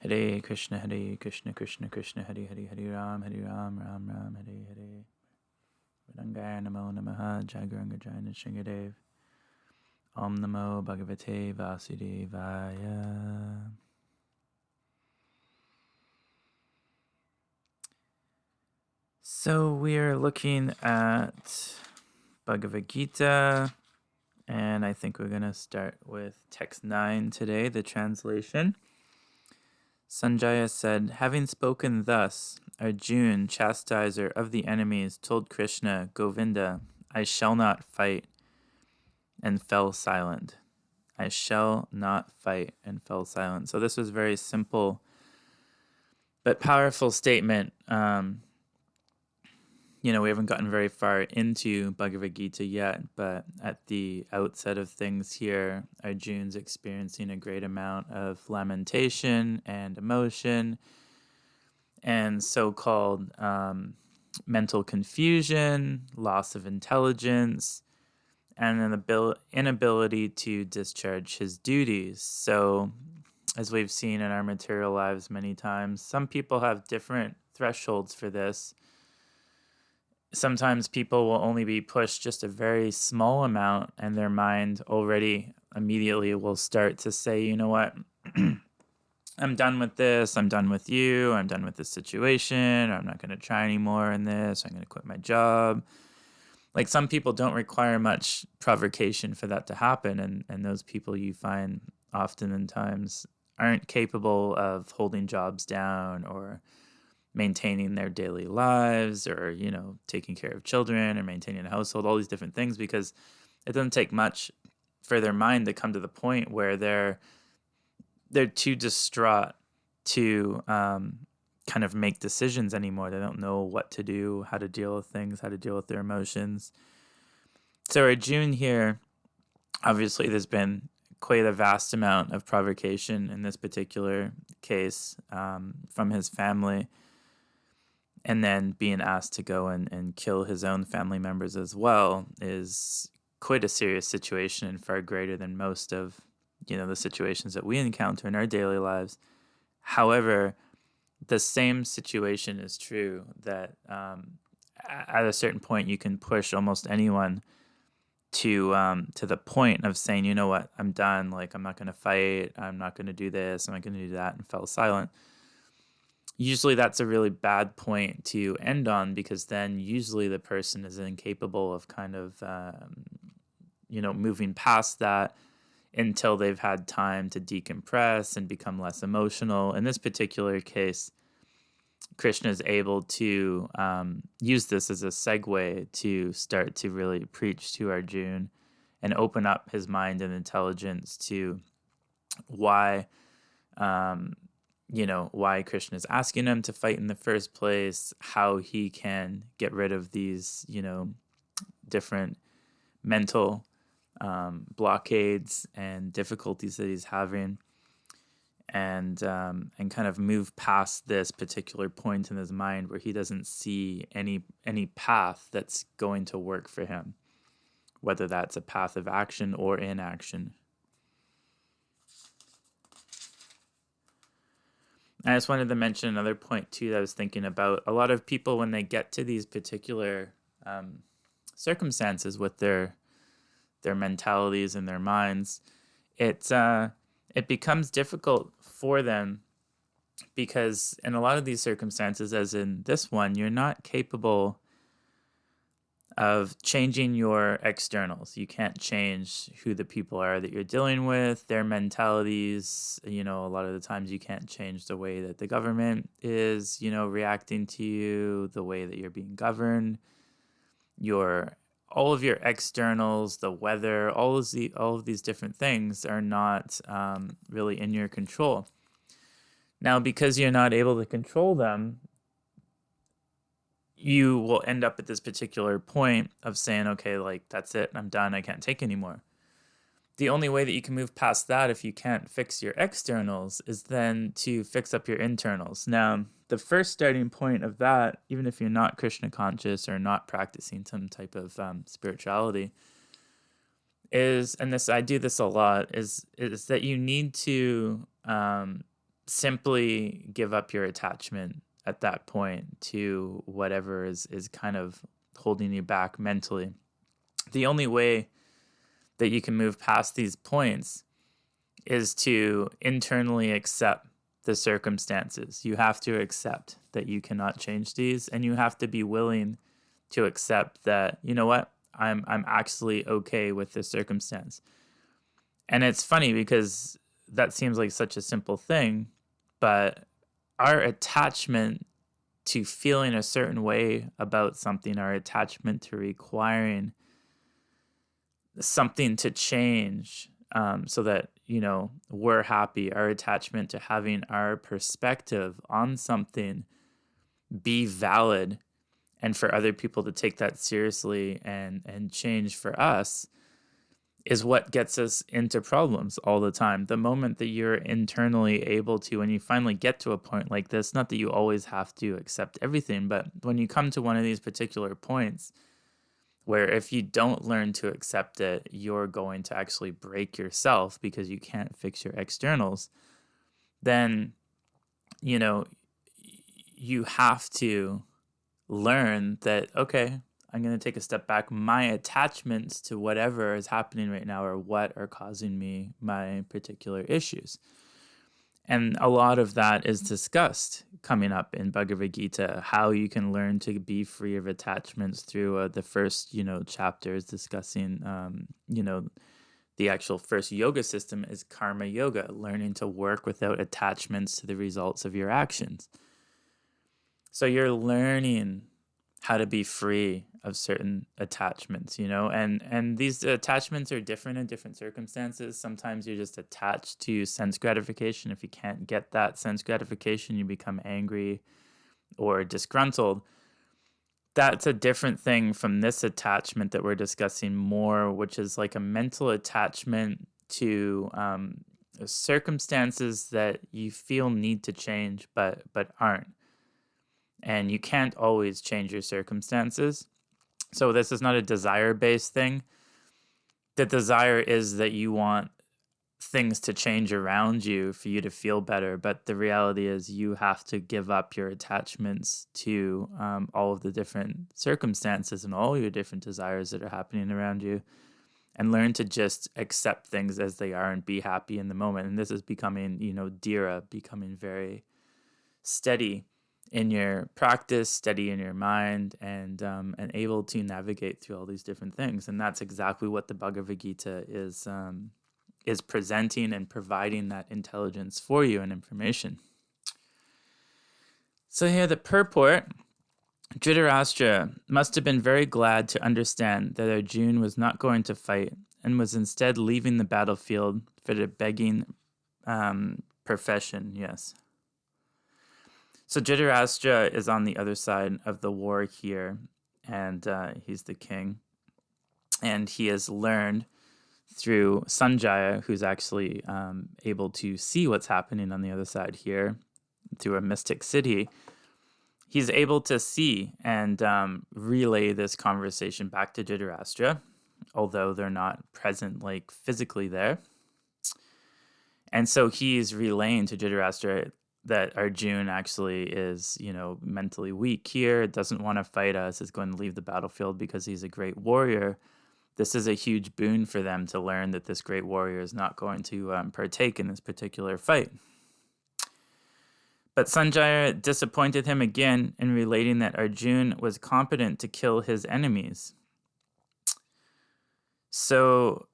Hare Krishna, Krishna Krishna, Hare Hare, Hare Ram, Ram Ram, Hare Hare. Vidangaya Namo Namaha, Jagaranga Jayana Shingadev. Om Namo Bhagavate Vasudevaya. So we are looking at Bhagavad-Gita, and I think we're going to start with text 9 today, the translation. Sanjaya said, having spoken thus, Arjuna, chastiser of the enemies, told Krishna, Govinda, I shall not fight, and fell silent. I shall not fight, and fell silent. So this was a very simple but powerful statement. We haven't gotten very far into Bhagavad Gita yet, but at the outset of things here, Arjuna's experiencing a great amount of lamentation and emotion and so-called mental confusion, loss of intelligence, and an inability to discharge his duties. So, as we've seen in our material lives many times, some people have different thresholds for this. Sometimes people will only be pushed just a very small amount, and their mind already immediately will start to say, you know what, I'm done with this, I'm done with you, I'm done with this situation, or I'm not going to try anymore in this, I'm going to quit my job. Like, some people don't require much provocation for that to happen, and those people you find oftentimes aren't capable of holding jobs down or maintaining their daily lives or, taking care of children or maintaining a household, all these different things, because it doesn't take much for their mind to come to the point where they're too distraught to kind of make decisions anymore. They don't know what to do, how to deal with things, how to deal with their emotions. So Arjuna here, obviously there's been quite a vast amount of provocation in this particular case from his family. And then being asked to go and kill his own family members as well is quite a serious situation and far greater than most of, the situations that we encounter in our daily lives. However, the same situation is true that at a certain point you can push almost anyone to the point of saying, you know what, I'm done. Like, I'm not going to fight. I'm not going to do this. I'm not going to do that, and fell silent. Usually that's a really bad point to end on, because then usually the person is incapable of kind of, moving past that until they've had time to decompress and become less emotional. In this particular case, Krishna is able to use this as a segue to start to really preach to Arjuna and open up his mind and intelligence to why why Krishna is asking him to fight in the first place, how he can get rid of these, different mental blockades and difficulties that he's having, and kind of move past this particular point in his mind where he doesn't see any path that's going to work for him, whether that's a path of action or inaction. I just wanted to mention another point, too, that I was thinking about. A lot of people, when they get to these particular circumstances with their mentalities and their minds, it becomes difficult for them because in a lot of these circumstances, as in this one, you're not capable of changing your externals. You can't change who the people are that you're dealing with, their mentalities. A lot of the times you can't change the way that the government is, reacting to you, the way that you're being governed, all of your externals, the weather, all of these different things are not really in your control. Now, because you're not able to control them, you will end up at this particular point of saying, okay, like, that's it, I'm done, I can't take anymore. The only way that you can move past that, if you can't fix your externals, is then to fix up your internals. Now, the first starting point of that, even if you're not Krishna conscious or not practicing some type of spirituality, is, and this, I do this a lot, is that you need to simply give up your attachment at that point to whatever is kind of holding you back mentally. The only way that you can move past these points is to internally accept the circumstances. You have to accept that you cannot change these, and you have to be willing to accept that, you know what, I'm actually okay with this circumstance. And it's funny because that seems like such a simple thing, but our attachment to feeling a certain way about something, our attachment to requiring something to change, so that, we're happy, our attachment to having our perspective on something be valid, and for other people to take that seriously and change for us, is what gets us into problems all the time. The moment that you're internally able to, when you finally get to a point like this, not that you always have to accept everything, but when you come to one of these particular points where if you don't learn to accept it, you're going to actually break yourself because you can't fix your externals, then, you have to learn that, okay, I'm going to take a step back. My attachments to whatever is happening right now are what are causing me my particular issues. And a lot of that is discussed coming up in Bhagavad-Gita, how you can learn to be free of attachments through the first, chapters discussing, the actual first yoga system is karma yoga, learning to work without attachments to the results of your actions. So you're learning how to be free of certain attachments, and these attachments are different in different circumstances. Sometimes you're just attached to sense gratification. If you can't get that sense gratification, you become angry or disgruntled. That's a different thing from this attachment that we're discussing more, which is like a mental attachment to circumstances that you feel need to change but aren't. And you can't always change your circumstances. So this is not a desire-based thing. The desire is that you want things to change around you for you to feel better. But the reality is you have to give up your attachments to all of the different circumstances and all your different desires that are happening around you, and learn to just accept things as they are and be happy in the moment. And this is becoming, dhira, becoming very steady in your practice, steady in your mind, and able to navigate through all these different things. And that's exactly what the Bhagavad Gita is presenting and providing that intelligence for you and information. So here the purport. Dhritarashtra must have been very glad to understand that Arjuna was not going to fight and was instead leaving the battlefield for the begging profession. Yes. So Dhritarashtra is on the other side of the war here, and he's the king. And he has learned through Sanjaya, who's actually able to see what's happening on the other side here through a mystic city. He's able to see and relay this conversation back to Dhritarashtra, although they're not present like physically there. And so he's relaying to Dhritarashtra that Arjuna actually is, mentally weak here, doesn't want to fight us, is going to leave the battlefield because he's a great warrior. This is a huge boon for them to learn that this great warrior is not going to partake in this particular fight. But Sanjaya disappointed him again in relating that Arjuna was competent to kill his enemies. So,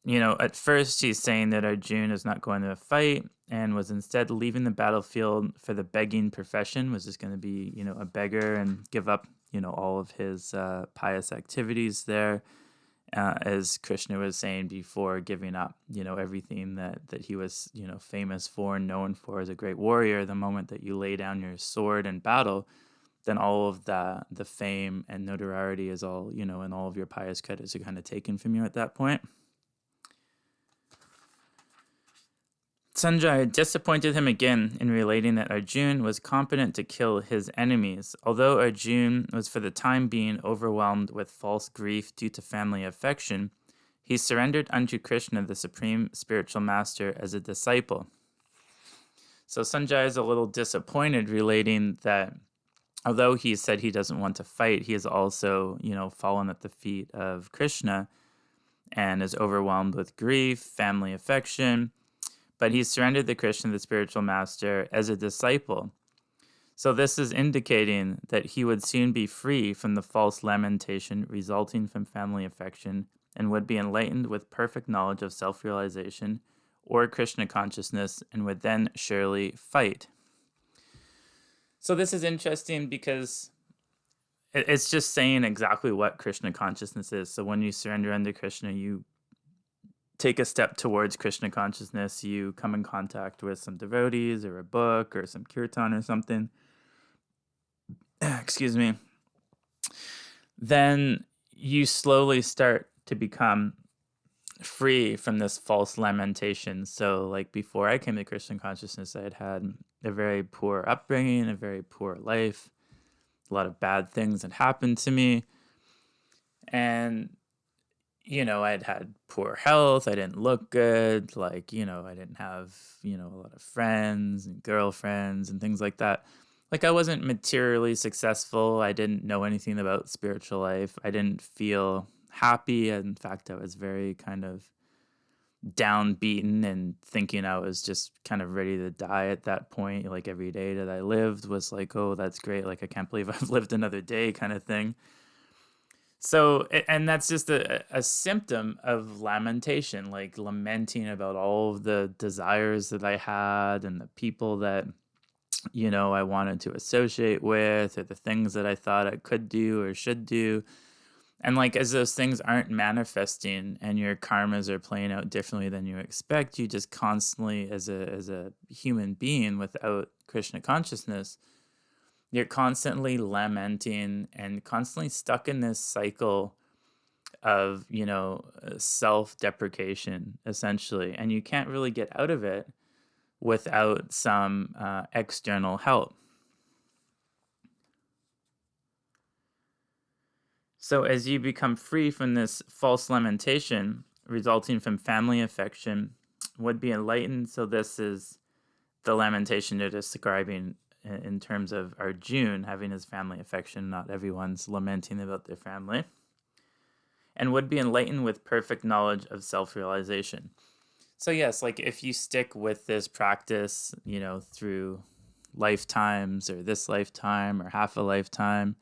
at first he's saying that Arjuna is not going to fight and was instead leaving the battlefield for the begging profession, was just going to be, a beggar and give up, all of his pious activities there. As Krishna was saying before, giving up, everything that he was, famous for and known for as a great warrior. The moment that you lay down your sword in battle, then all of the fame and notoriety is all, and all of your pious credits are kind of taken from you at that point. Sanjaya disappointed him again in relating that Arjuna was competent to kill his enemies. Although Arjuna was for the time being overwhelmed with false grief due to family affection, he surrendered unto Krishna, the supreme spiritual master, as a disciple. So Sanjay is a little disappointed, relating that although he said he doesn't want to fight, he has also, fallen at the feet of Krishna and is overwhelmed with grief, family affection, but he surrendered to Krishna, the spiritual master, as a disciple. So this is indicating that he would soon be free from the false lamentation resulting from family affection and would be enlightened with perfect knowledge of self-realization or Krishna consciousness and would then surely fight. So this is interesting because it's just saying exactly what Krishna consciousness is. So when you surrender unto Krishna, you take a step towards Krishna consciousness, you come in contact with some devotees or a book or some kirtan or something. Excuse me. Then you slowly start to become free from this false lamentation. So like before I came to Krishna consciousness, I had had a very poor upbringing, a very poor life. A lot of bad things had happened to me. And, I'd had poor health. I didn't look good. I didn't have, a lot of friends and girlfriends and things like that. I wasn't materially successful. I didn't know anything about spiritual life. I didn't feel happy. In fact, I was very kind of downbeaten and thinking I was just kind of ready to die at that point. Every day that I lived was oh, that's great. I can't believe I've lived another day kind of thing. So, and that's just a symptom of lamentation, lamenting about all of the desires that I had and the people that, I wanted to associate with, or the things that I thought I could do or should do. And as those things aren't manifesting and your karmas are playing out differently than you expect, you just constantly, as a human being without Krishna consciousness, you're constantly lamenting and constantly stuck in this cycle of, self-deprecation, essentially. And you can't really get out of it without some external help. So as you become free from this false lamentation resulting from family affection, would be enlightened. So this is the lamentation you're describing in terms of Arjuna having his family affection. Not everyone's lamenting about their family. And would be enlightened with perfect knowledge of self-realization. So yes, if you stick with this practice, through lifetimes or this lifetime or half a lifetime,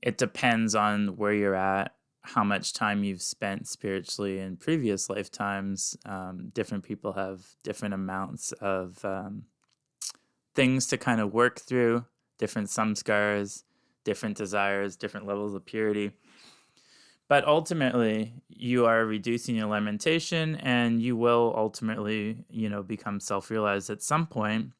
it depends on where you're at, how much time you've spent spiritually in previous lifetimes. Different people have different amounts of things to kind of work through, different samskars, different desires, different levels of purity. But ultimately, you are reducing your lamentation, and you will ultimately, become self-realized at some point.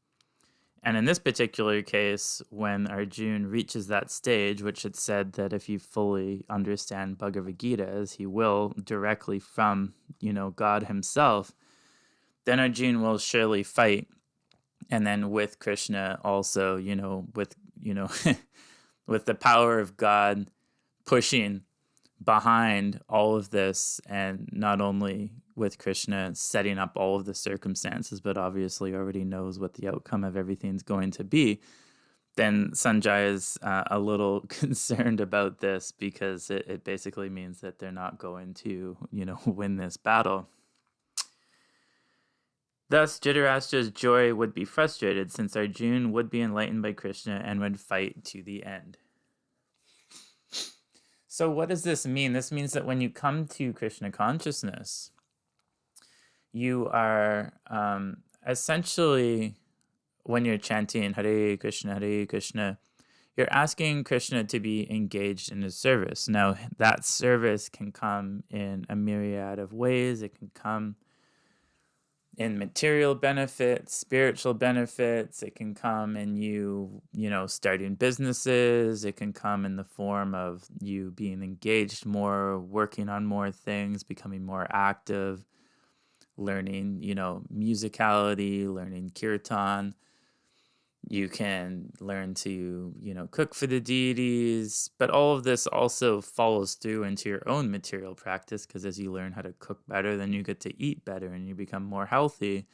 And in this particular case, when Arjuna reaches that stage, which it's said that if you fully understand Bhagavad-Gita, as he will directly from, God himself, then Arjuna will surely fight. And then with Krishna also, with, with the power of God pushing behind all of this, and not only with Krishna setting up all of the circumstances, but obviously already knows what the outcome of everything's going to be, then Sanjay is a little concerned about this, because it basically means that they're not going to, win this battle. Thus, Dhritarashtra's joy would be frustrated, since Arjuna would be enlightened by Krishna and would fight to the end. So what does this mean? This means that when you come to Krishna consciousness, you are essentially, when you're chanting Hare Krishna, you're asking Krishna to be engaged in his service. Now, that service can come in a myriad of ways. It can come in material benefits, spiritual benefits. It can come in you, starting businesses. It can come in the form of you being engaged more, working on more things, becoming more active, learning, musicality, learning kirtan. You can learn to, cook for the deities, but all of this also follows through into your own material practice, because as you learn how to cook better, then you get to eat better and you become more healthy.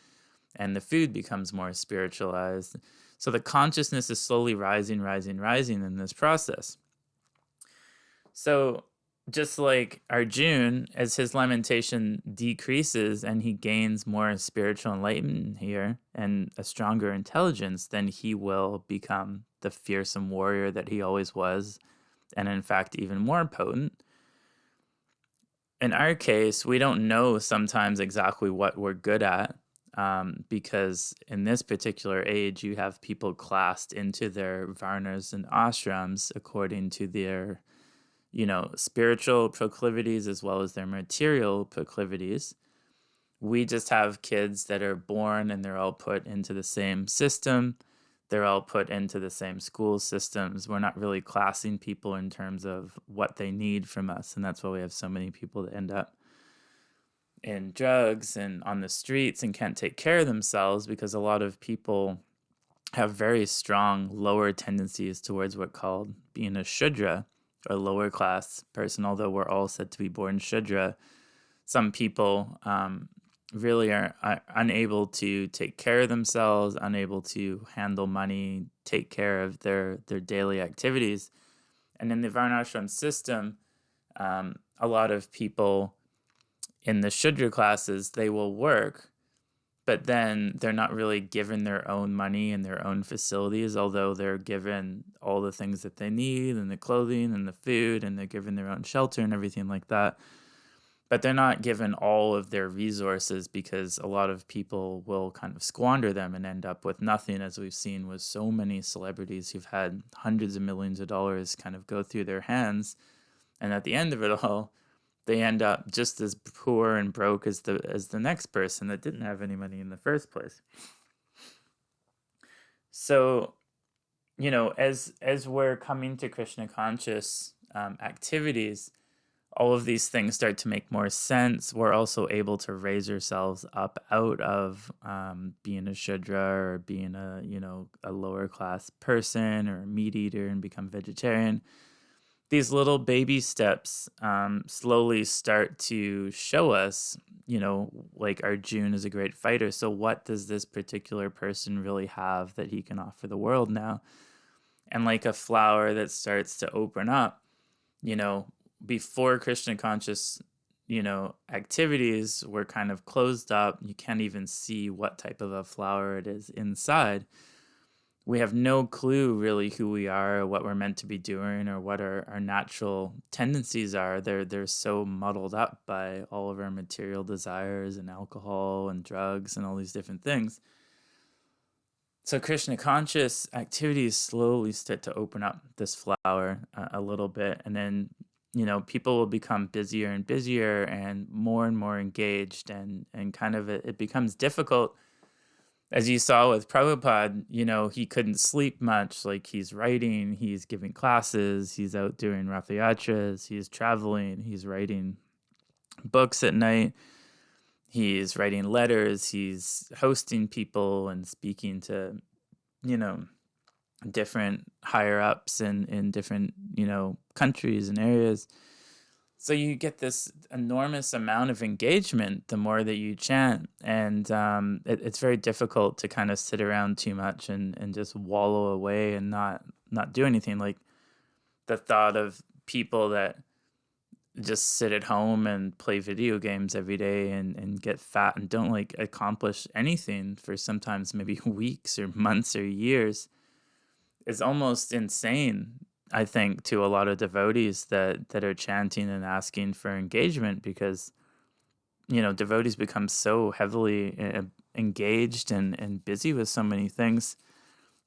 and the food becomes more spiritualized. So the consciousness is slowly rising in this process. So just like Arjun, as his lamentation decreases and he gains more spiritual enlightenment here and a stronger intelligence, then he will become the fearsome warrior that he always was, and in fact, even more potent. In our case, we don't know sometimes exactly what we're good at, because in this particular age, you have people classed into their varnas and ashrams according to their spiritual proclivities as well as their material proclivities. We just have kids that are born and they're all put into the same system. They're all put into the same school systems. We're not really classing people in terms of what they need from us. And that's why we have so many people that end up in drugs and on the streets and can't take care of themselves, because a lot of people have very strong lower tendencies towards what called being a Shudra, or lower class person. Although we're all said to be born Shudra, some people really are unable to take care of themselves, unable to handle money, take care of their daily activities. And in the Varnashram system, a lot of people in the Shudra classes, they will work, but then they're not really given their own money and their own facilities, although they're given all the things that they need and the clothing and the food, and they're given their own shelter and everything like that. But they're not given all of their resources, because a lot of people will kind of squander them and end up with nothing, as we've seen with so many celebrities who've had hundreds of millions of dollars kind of go through their hands. And at the end of it all, they end up just as poor and broke as the next person that didn't have any money in the first place. So, as we're coming to Krishna conscious activities, all of these things start to make more sense. We're also able to raise ourselves up out of being a Shudra, or being a lower class person or a meat eater, and become vegetarian. These little baby steps slowly start to show us, like Arjun is a great fighter. So what does this particular person really have that he can offer the world now? And like a flower that starts to open up, before Krishna conscious, activities were kind of closed up. You can't even see what type of a flower it is inside. We have no clue really who we are, or what we're meant to be doing, or what our natural tendencies are. They're so muddled up by all of our material desires and alcohol and drugs and all these different things. So Krishna conscious activities slowly start to open up this flower a little bit, and then people will become busier and busier and more engaged, and kind of it becomes difficult. As you saw with Prabhupada, he couldn't sleep much. Like, he's writing, he's giving classes, he's out doing Ratha Yatras, he's traveling, he's writing books at night, he's writing letters, he's hosting people and speaking to, different higher ups in different, countries and areas. So you get this enormous amount of engagement the more that you chant, and it's very difficult to kind of sit around too much and just wallow away and not do anything. Like, the thought of people that just sit at home and play video games every day and get fat and don't accomplish anything for sometimes maybe weeks or months or years is almost insane, I think, to a lot of devotees that are chanting and asking for engagement, because devotees become so heavily engaged and busy with so many things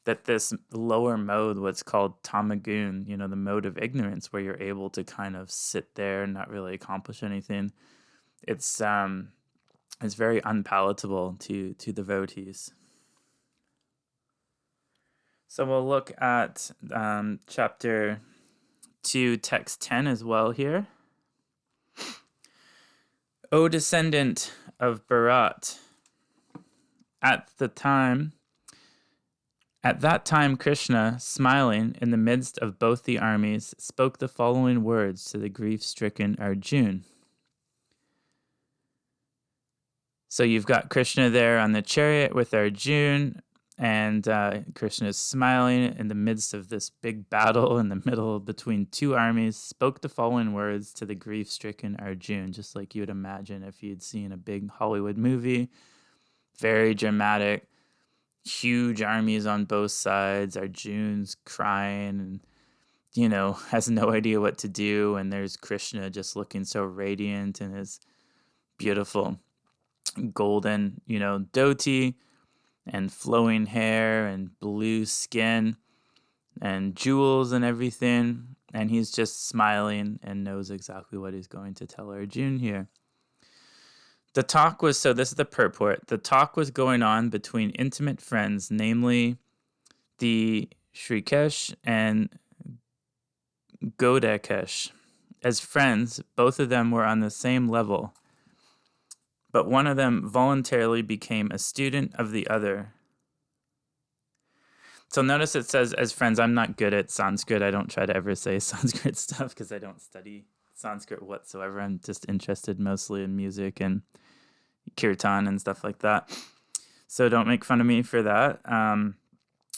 that this lower mode, what's called tamagun, the mode of ignorance, where you're able to kind of sit there and not really accomplish anything, it's very unpalatable to devotees. So we'll look at chapter 2, text 10 as well here. O descendant of Bharat, at that time Krishna, smiling in the midst of both the armies, spoke the following words to the grief-stricken Arjun. So you've got Krishna there on the chariot with Arjuna, and Krishna is smiling in the midst of this big battle in the middle between two armies, spoke the following words to the grief-stricken Arjuna, just like you would imagine if you'd seen a big Hollywood movie. Very dramatic, huge armies on both sides. Arjuna's crying and, has no idea what to do. And there's Krishna just looking so radiant in his beautiful golden, dhoti and flowing hair and blue skin and jewels and everything. And he's just smiling and knows exactly what he's going to tell Arjuna here. The talk was, so this is the purport. The talk was going on between intimate friends, namely the Shrikesh and Godakesh. As friends, both of them were on the same level, but one of them voluntarily became a student of the other. So notice it says, as friends. I'm not good at Sanskrit. I don't try to ever say Sanskrit stuff because I don't study Sanskrit whatsoever. I'm just interested mostly in music and kirtan and stuff like that. So don't make fun of me for that.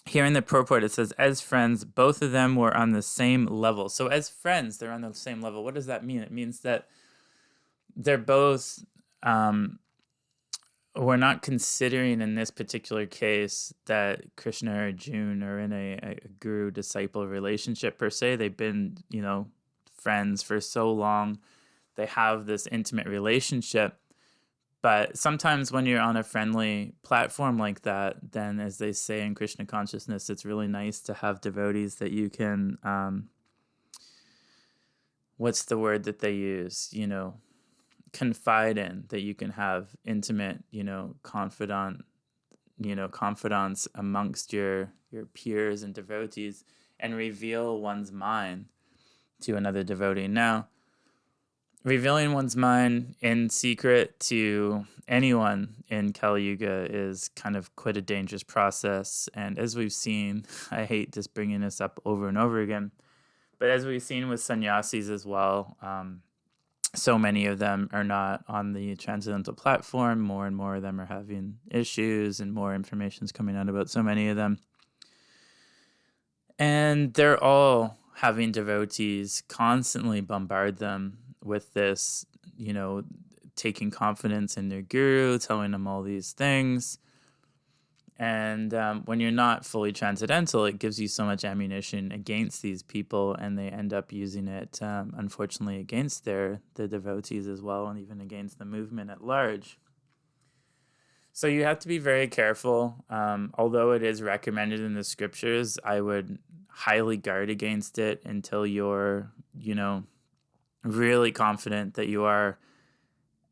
Here in the purport, it says, as friends, both of them were on the same level. So as friends, they're on the same level. What does that mean? It means that they're both... we're not considering in this particular case that Krishna or Arjuna are in a guru-disciple relationship per se. They've been, friends for so long. They have this intimate relationship. But sometimes when you're on a friendly platform like that, then as they say in Krishna consciousness, it's really nice to have devotees that you can, what's the word that they use, confide in, that you can have intimate, confidants amongst your peers and devotees and reveal one's mind to another devotee. Now, revealing one's mind in secret to anyone in Kali Yuga is kind of quite a dangerous process. And as we've seen, I hate just bringing this up over and over again, but as we've seen with sannyasis as well, so many of them are not on the transcendental platform. More and more of them are having issues, and more information is coming out about so many of them. And they're all having devotees constantly bombard them with this, taking confidence in their guru, telling them all these things. And when you're not fully transcendental, it gives you so much ammunition against these people, and they end up using it, unfortunately, against the devotees as well, and even against the movement at large. So you have to be very careful. Although it is recommended in the scriptures, I would highly guard against it until you're, really confident that you are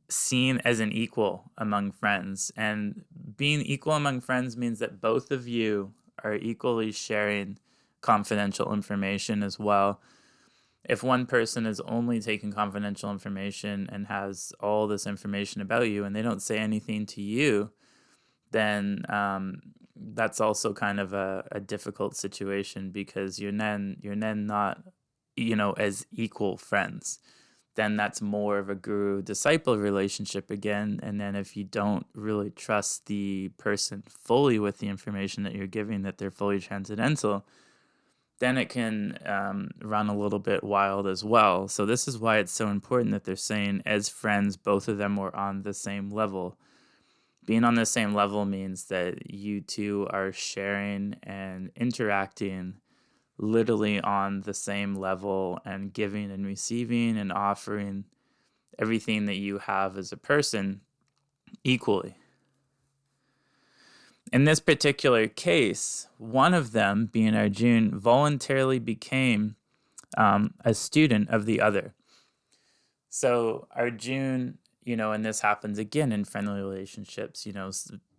seen as an equal among friends. And being equal among friends means that both of you are equally sharing confidential information as well. If one person is only taking confidential information and has all this information about you and they don't say anything to you, then that's also kind of a difficult situation, because you're then not, as equal friends. Then that's more of a guru-disciple relationship again. And then if you don't really trust the person fully with the information that you're giving, that they're fully transcendental, then it can run a little bit wild as well. So this is why it's so important that they're saying, as friends, both of them were on the same level. Being on the same level means that you two are sharing and interacting literally on the same level, and giving and receiving and offering everything that you have as a person equally. In this particular case, one of them, being Arjuna, voluntarily became a student of the other. So Arjuna, and this happens again in friendly relationships,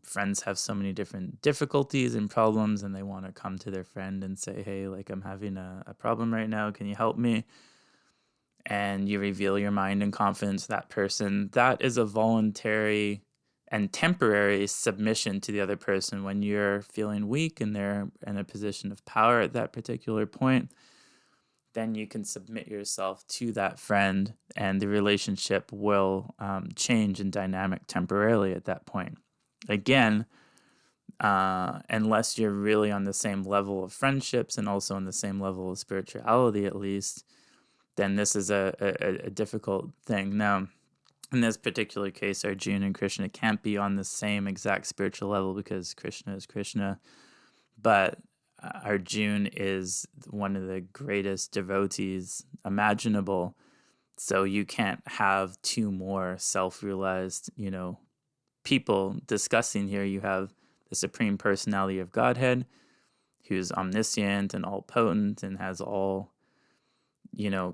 friends have so many different difficulties and problems, and they want to come to their friend and say, hey, I'm having a problem right now. Can you help me? And you reveal your mind and confidence to that person. That is a voluntary and temporary submission to the other person when you're feeling weak and they're in a position of power at that particular point. then you can submit yourself to that friend, and the relationship will change in dynamic temporarily at that point. Again, unless you're really on the same level of friendships and also on the same level of spirituality, at least, then this is a difficult thing. Now, in this particular case, Arjuna and Krishna can't be on the same exact spiritual level because Krishna is Krishna, but Arjuna is one of the greatest devotees imaginable. So you can't have two more self-realized, people discussing here. You have the Supreme Personality of Godhead, who's omniscient and all potent and has all,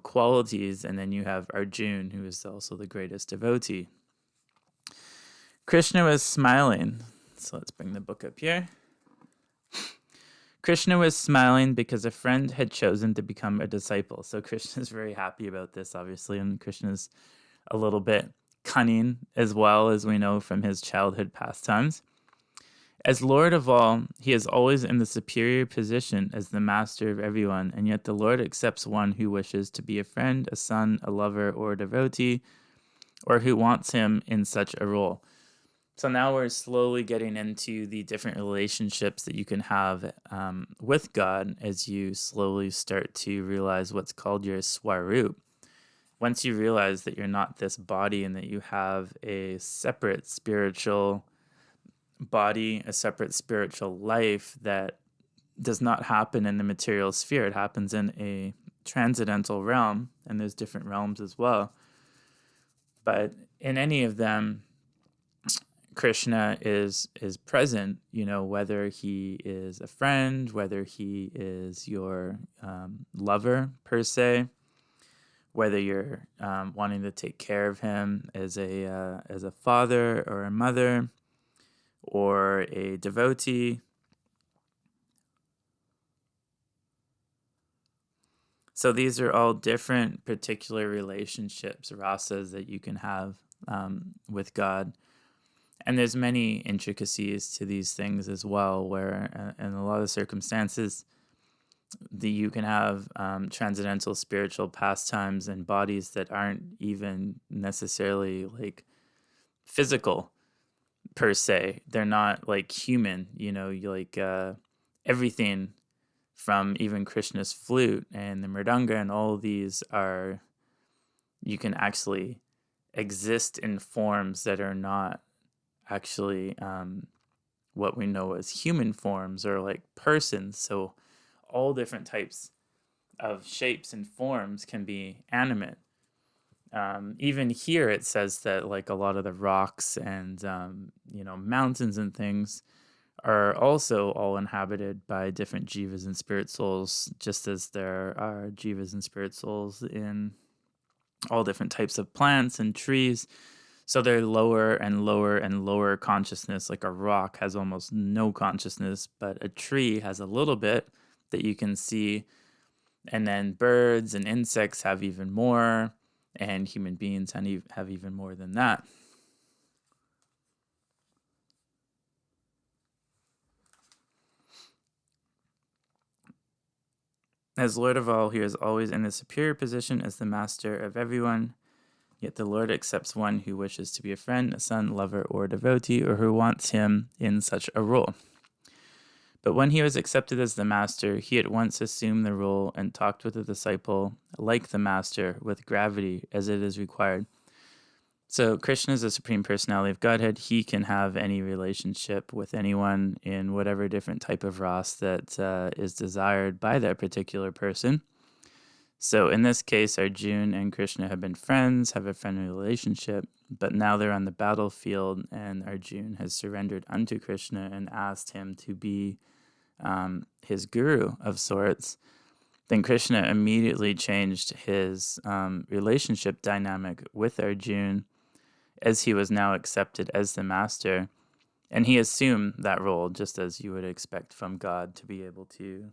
qualities. And then you have Arjuna, who is also the greatest devotee. Krishna was smiling. So let's bring the book up here. Krishna was smiling because a friend had chosen to become a disciple. So Krishna is very happy about this, obviously, and Krishna's a little bit cunning as well, as we know from his childhood pastimes. As Lord of all, he is always in the superior position as the master of everyone, and yet the Lord accepts one who wishes to be a friend, a son, a lover, or a devotee, or who wants him in such a role. So now we're slowly getting into the different relationships that you can have with God as you slowly start to realize what's called your swarup. Once you realize that you're not this body and that you have a separate spiritual body, a separate spiritual life that does not happen in the material sphere, it happens in a transcendental realm, and there's different realms as well. But in any of them, Krishna is present, whether he is a friend, whether he is your lover per se, whether you're wanting to take care of him as a father or a mother or a devotee. So these are all different particular relationships, rasas, that you can have with God. And there's many intricacies to these things as well, where in a lot of circumstances, you can have transcendental spiritual pastimes and bodies that aren't even necessarily like physical per se. They're not like human, everything from even Krishna's flute and the mridanga and all of these are, you can actually exist in forms that are not actually what we know as human forms or like persons. So all different types of shapes and forms can be animate. Even here it says that like a lot of the rocks and mountains and things are also all inhabited by different jivas and spirit souls, just as there are jivas and spirit souls in all different types of plants and trees. So they're lower and lower and lower consciousness. Like a rock has almost no consciousness, but a tree has a little bit that you can see. And then birds and insects have even more, and human beings have even more than that. As Lord of all, he is always in the superior position as the master of everyone. Yet the Lord accepts one who wishes to be a friend, a son, lover, or devotee, or who wants him in such a role. But when he was accepted as the master, he at once assumed the role and talked with the disciple like the master, with gravity as it is required. So Krishna is the Supreme Personality of Godhead. He can have any relationship with anyone in whatever different type of ras that is desired by that particular person. So in this case, Arjuna and Krishna have been friends, have a friendly relationship, but now they're on the battlefield, and Arjuna has surrendered unto Krishna and asked him to be his guru of sorts. Then Krishna immediately changed his relationship dynamic with Arjuna, as he was now accepted as the master, and he assumed that role just as you would expect from God, to be able to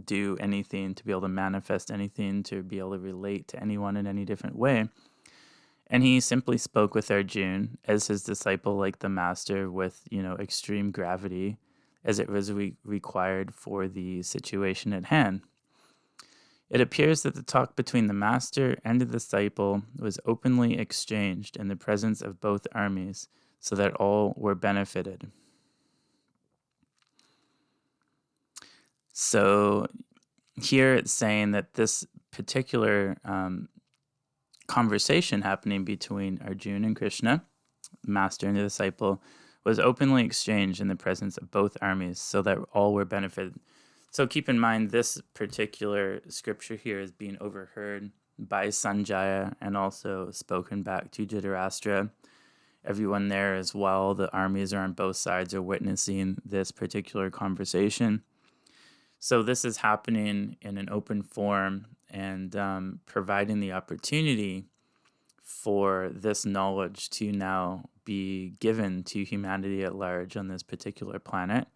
do anything, to be able to manifest anything, to be able to relate to anyone in any different way. And he simply spoke with Arjuna as his disciple like the master, with extreme gravity as it was required for the situation at hand. It appears that the talk between the master and the disciple was openly exchanged in the presence of both armies, so that all were benefited. So here it's saying that this particular conversation happening between Arjuna and Krishna, master and the disciple, was openly exchanged in the presence of both armies, so that all were benefited. So keep in mind, this particular scripture here is being overheard by Sanjaya and also spoken back to Dhritarashtra. Everyone there as well, the armies are on both sides, are witnessing this particular conversation. So this is happening in an open forum and providing the opportunity for this knowledge to now be given to humanity at large on this particular planet.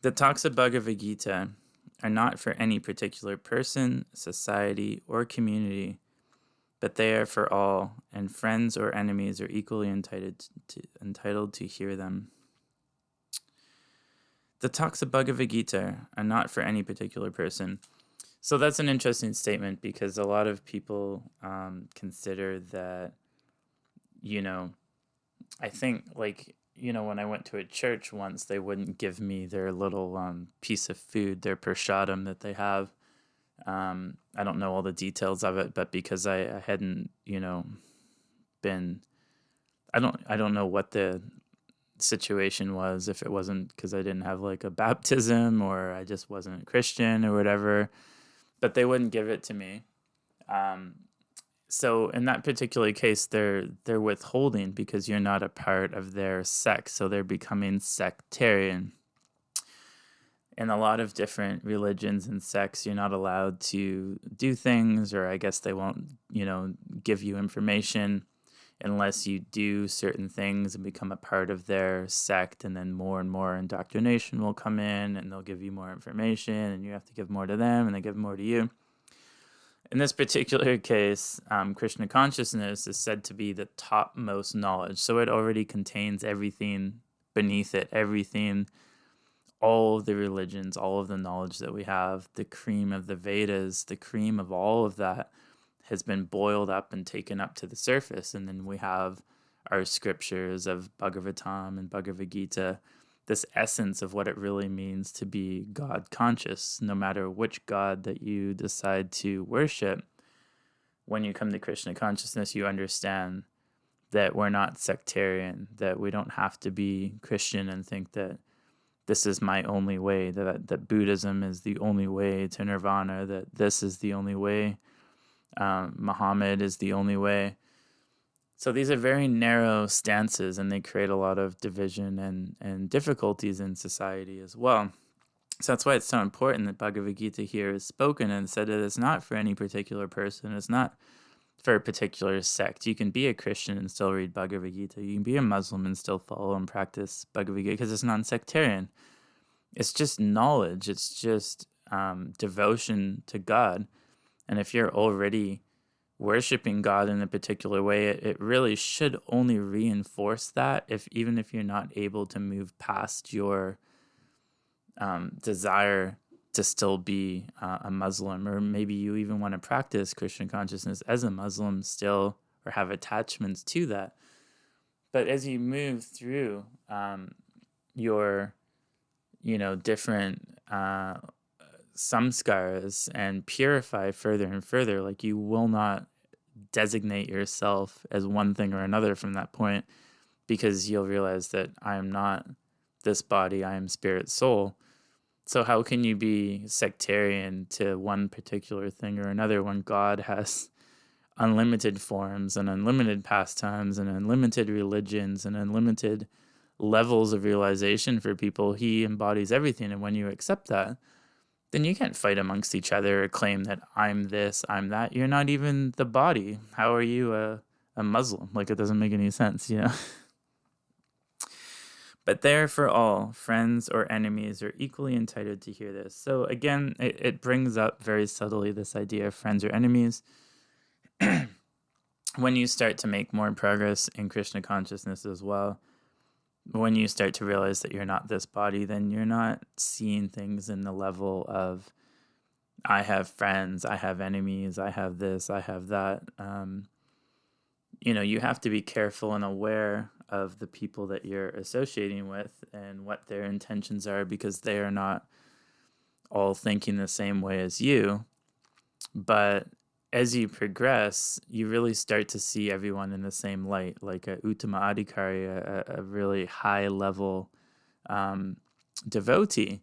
The talks of Bhagavad-Gita are not for any particular person, society, or community, but they are for all, and friends or enemies are equally entitled to hear them. The talks of Bhagavad-Gita are not for any particular person. So that's an interesting statement, because a lot of people consider that, I think, when I went to a church once, they wouldn't give me their little piece of food, their prashadam that they have. I don't know all the details of it, but because I hadn't, been, I don't know what the situation was, if it wasn't because I didn't have like a baptism or I just wasn't a Christian or whatever, but they wouldn't give it to me. So in that particular case, they're withholding because you're not a part of their sect, so they're becoming sectarian. In a lot of different religions and sects, you're not allowed to do things, or I guess they won't, give you information unless you do certain things and become a part of their sect, and then more and more indoctrination will come in and they'll give you more information and you have to give more to them and they give more to you. In this particular case, Krishna consciousness is said to be the topmost knowledge. So it already contains everything beneath it, everything, all of the religions, all of the knowledge that we have, the cream of the Vedas, the cream of all of that has been boiled up and taken up to the surface. And then we have our scriptures of Bhagavatam and Bhagavad-Gita, this essence of what it really means to be God conscious, no matter which God that you decide to worship. When you come to Krishna consciousness, you understand that we're not sectarian, that we don't have to be Christian and think that this is my only way, that Buddhism is the only way to nirvana, that this is the only way, Muhammad is the only way. So these are very narrow stances, and they create a lot of division and difficulties in society as well. So that's why it's so important that Bhagavad Gita here is spoken and said that it's not for any particular person. It's not for a particular sect. You can be a Christian and still read Bhagavad Gita. You can be a Muslim and still follow and practice Bhagavad Gita, because it's non-sectarian. It's just knowledge. It's just devotion to God. And if you're already worshiping God in a particular way, it really should only reinforce that, even if you're not able to move past your desire to still be a Muslim, or maybe you even want to practice Christian consciousness as a Muslim still, or have attachments to that. But as you move through your different samskaras and purify further and further, like, you will not designate yourself as one thing or another from that point, because you'll realize that I am not this body, I am spirit soul. So how can you be sectarian to one particular thing or another when God has unlimited forms and unlimited pastimes and unlimited religions and unlimited levels of realization for people? He embodies everything, and when you accept that, then you can't fight amongst each other or claim that I'm this, I'm that. You're not even the body. How are you a Muslim? Like, it doesn't make any sense, But there for all, friends or enemies are equally entitled to hear this. So again, it brings up very subtly this idea of friends or enemies. When you start to make more progress in Krishna consciousness as well, when you start to realize that you're not this body, then you're not seeing things in the level of, I have friends, I have enemies, I have this, I have that. You have to be careful and aware of the people that you're associating with and what their intentions are, because they are not all thinking the same way as you. But as you progress, you really start to see everyone in the same light, like a Uttama Adhikari, a really high level devotee.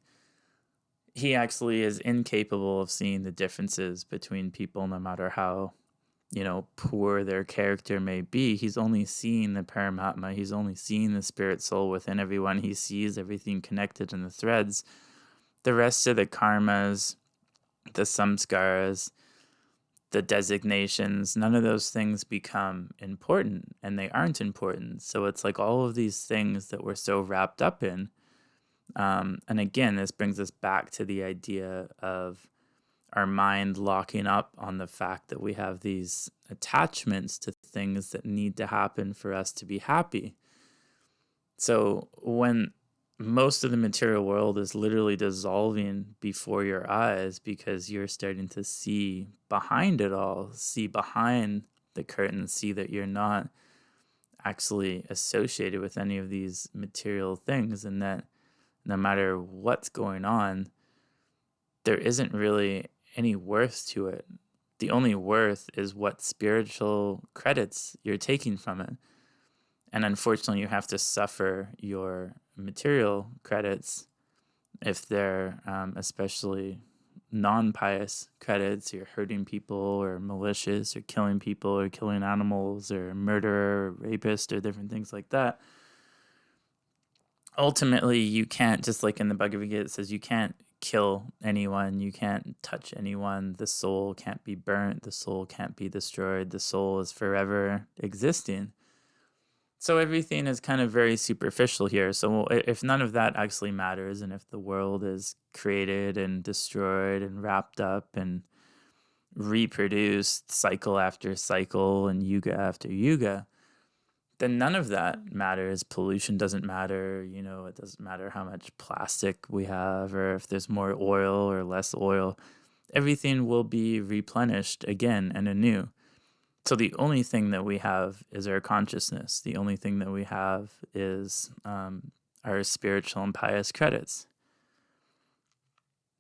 He actually is incapable of seeing the differences between people, no matter how poor their character may be. He's only seeing the Paramatma. He's only seeing the spirit soul within everyone. He sees everything connected in the threads. The rest of the karmas, the samskaras, the designations, none of those things become important, and they aren't important. So it's like all of these things that we're so wrapped up in. And again, this brings us back to the idea of our mind locking up on the fact that we have these attachments to things that need to happen for us to be happy. So when most of the material world is literally dissolving before your eyes, because you're starting to see behind it all, see behind the curtain, see that you're not actually associated with any of these material things, and that no matter what's going on, there isn't really any worth to it. The only worth is what spiritual credits you're taking from it. And unfortunately, you have to suffer your material credits if they're especially non-pious credits. You're hurting people, or malicious, or killing people, or killing animals, or murderer, or rapist, or different things like that. Ultimately, you can't, just like in the Bhagavad-Gita, it says you can't kill anyone, you can't touch anyone, the soul can't be burnt, the soul can't be destroyed, the soul is forever existing. So everything is kind of very superficial here. So if none of that actually matters, and if the world is created and destroyed and wrapped up and reproduced cycle after cycle and yuga after yuga, then none of that matters. Pollution doesn't matter. It doesn't matter how much plastic we have, or if there's more oil or less oil. Everything will be replenished again and anew. So the only thing that we have is our consciousness. The only thing that we have is our spiritual and pious credits.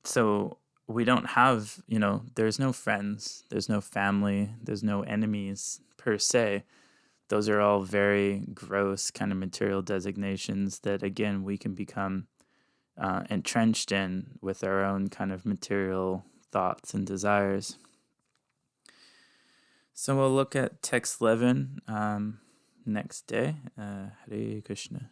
So we don't have, there's no friends, there's no family, there's no enemies per se. Those are all very gross kind of material designations that, again, we can become entrenched in with our own kind of material thoughts and desires. So we'll look at text 11 next day. Hare Krishna.